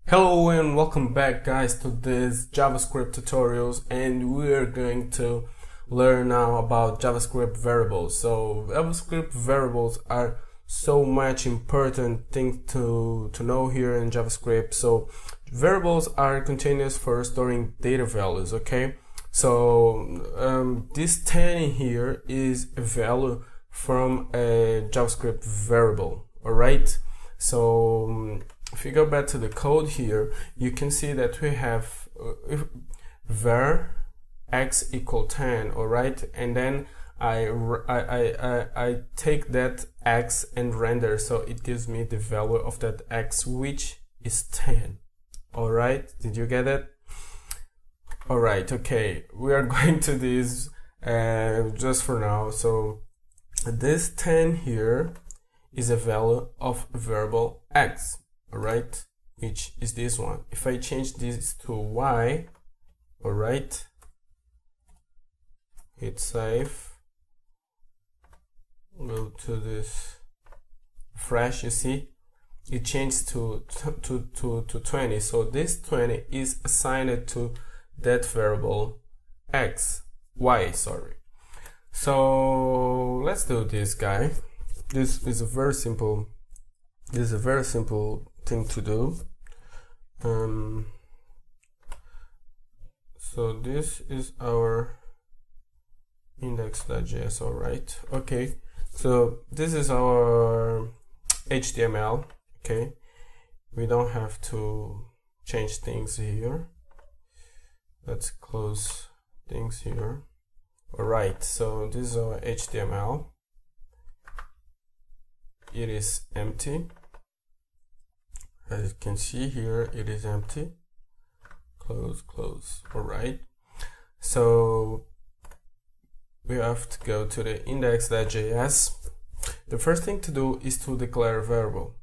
Hello and welcome back guys to this JavaScript tutorials, and we're going to learn now about JavaScript variables. So JavaScript variables are so much important thing to know here in JavaScript. So variables are containers for storing data values, okay? So this 10 here is a value from a JavaScript variable, alright? So if you go back to the code here, you can see that we have var x equal 10, all right, and then I take that x and render, so it gives me the value of that x, which is 10. All right, did you get it? All right, okay, we are going to this just for now. So this 10 here is a value of variable x, alright, which is this one. If I change this to y, alright, hit save, go to this refresh, you see it changed to 20. So this 20 is assigned to that variable y, sorry. So let's do this guy. This is a very simple thing to do. So this is our index.js, all right. Okay, so this is our HTML. Okay, we don't have to change things here. Let's close things here. All right, so this is our HTML. It is empty. As you can see here, it is empty. Close. All right, so we have to go to the index.js. The first thing to do is to declare a variable.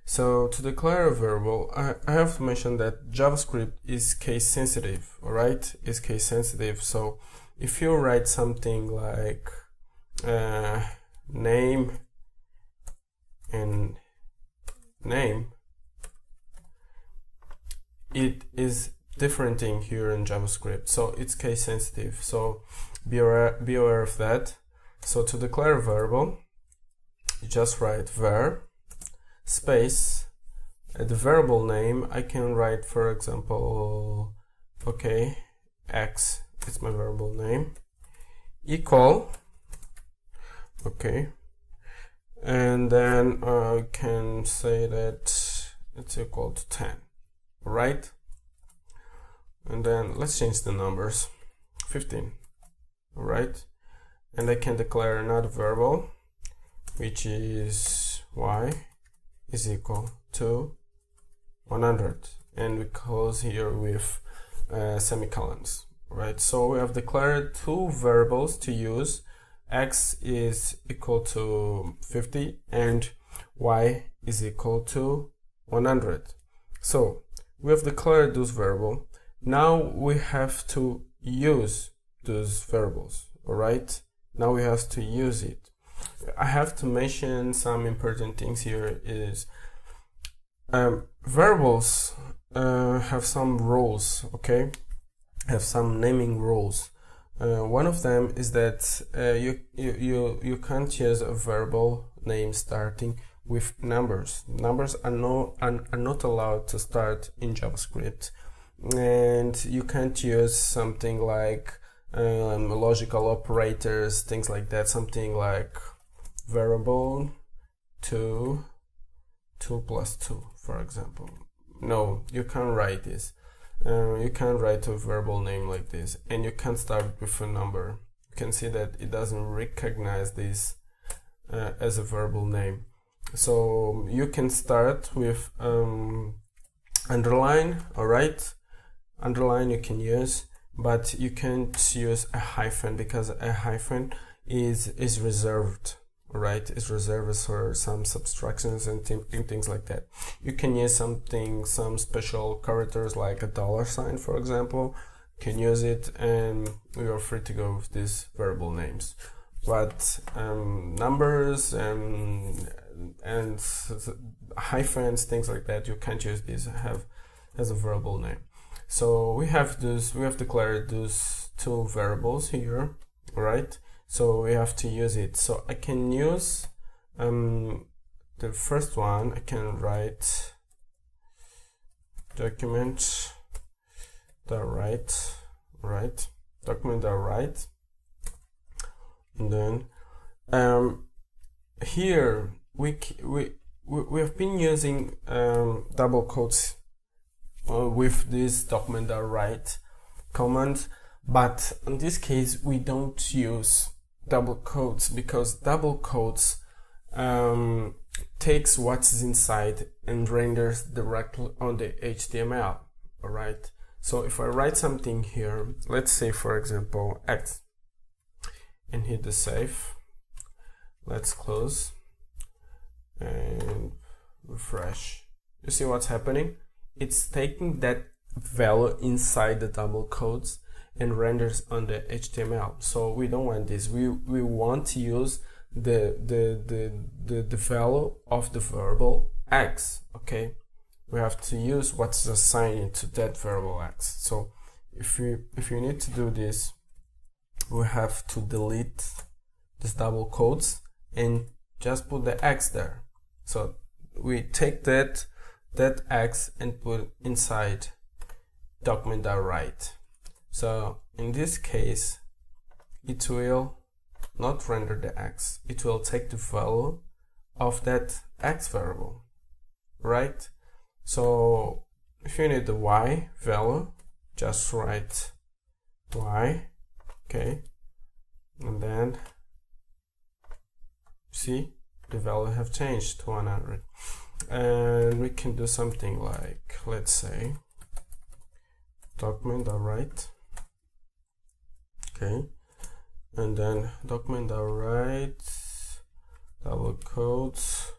So to declare a variable, I have to mention that JavaScript is case sensitive. All right, it's case sensitive. So if you write something like name and name, it is different thing here in JavaScript, so it's case sensitive, so be aware of that. So to declare a variable, you just write var space the variable name. I can write, for example, okay, x, it's my variable name, equal, okay, and then I can say that it's equal to 10, right? And then let's change the numbers, 15, all right? And I can declare another variable, which is y is equal to 100, and we close here with semicolons, right? So we have declared two variables to use. X is equal to 50 and y is equal to 100. So we have declared those variables. Now we have to use those variables, all right? Now we have to use it. I have to mention some important things here is variables have some rules, okay? Have some naming rules. One of them is that you can't use a variable name starting with numbers. Numbers are not allowed to start in JavaScript, and you can't use something like logical operators, things like that. Something like variable 2 plus 2, for example. No, you can't write this. You can't write a variable name like this, and you can't start with a number. You can see that it doesn't recognize this as a variable name. So you can start with underline, all right? Underline you can use, but you can't use a hyphen, because a hyphen is reserved, right? It's reserved for some subtractions and things like that. You can use some special characters like a $sign, for example. You can use it, and we are free to go with these variable names. But numbers and hyphens, things like that, you can't use these. Have as a variable name. So we have declared those two variables here, right? So we have to use it. So I can use the first one. I can write document.write, document.write, and then here we have been using double quotes with this document.write command, but in this case we don't use double quotes because double quotes takes what's inside and renders directly on the HTML. All right. So if I write something here, let's say for example X, and hit the save. Let's close and refresh. You see what's happening? It's taking that value inside the double quotes and renders on the HTML. So we don't want this. We want to use the value of the variable X. Okay, we have to use what's assigned to that variable X. So if you need to do this, we have to delete this double quotes and just put the X there. So we take that X and put inside document.write. So in this case, it will not render the X. It will take the value of that X variable, right? So if you need the Y value, just write Y, okay, and then see the value have changed to 100. And we can do something like, let's say document.write, okay, and then document.write double quotes,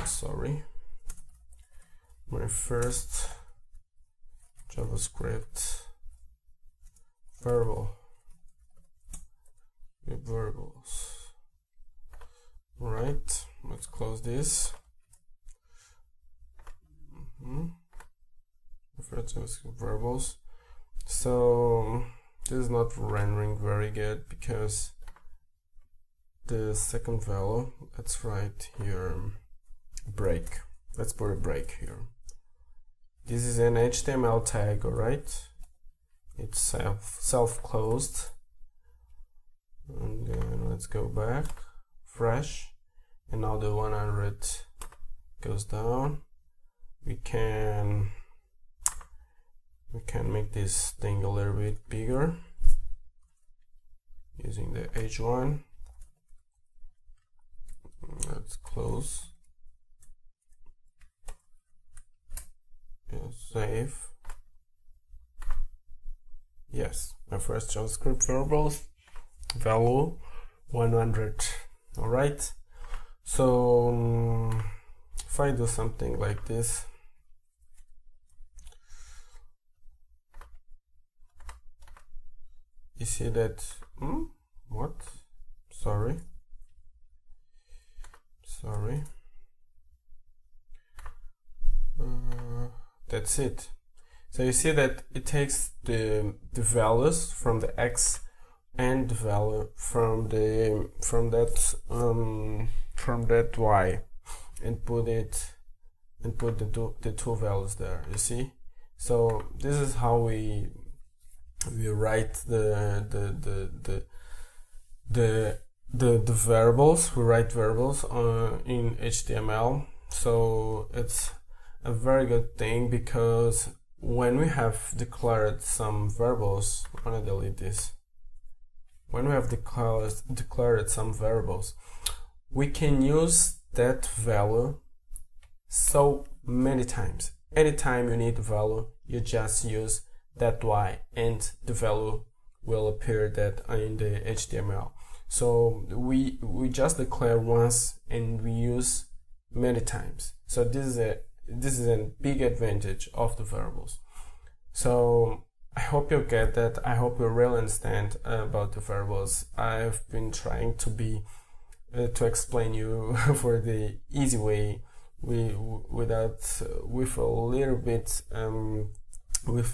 sorry, my first JavaScript variables. Right, let's close this. First JavaScript variables. So this is not rendering very good because the second value, let's write here break. Let's put a break here. This is an HTML tag, alright? It's self-closed. And then let's go back, fresh, and now the 100 goes down. We can make this thing a little bit bigger using the H1. Let's close. Save. Yes, my first JavaScript variables value 100. All right. So if I do something like this, you see that what? Sorry. That's it. So you see that it takes the values from the X and the value from that Y and put the two values there. You see. So this is how we write the variables. We write variables in HTML. So it's a very good thing because when we have declared some variables, I'm gonna delete this. When we have declared some variables, we can use that value so many times. Anytime you need a value, you just use that Y and the value will appear that in the HTML. So we just declare once and we use many times. So this is a big advantage of the variables. So I hope you get that. I hope you really understand about the variables. I've been trying to explain you for the easy way with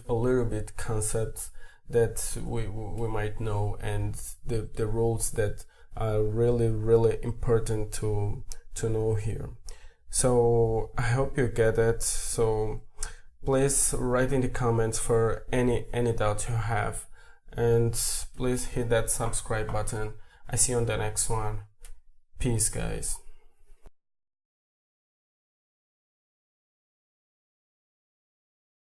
a little bit concepts that we might know, and the rules that are really important to know here. So I hope you get it. So please write in the comments for any doubt you have, and please hit that subscribe button. I see you on the next one. Peace, guys.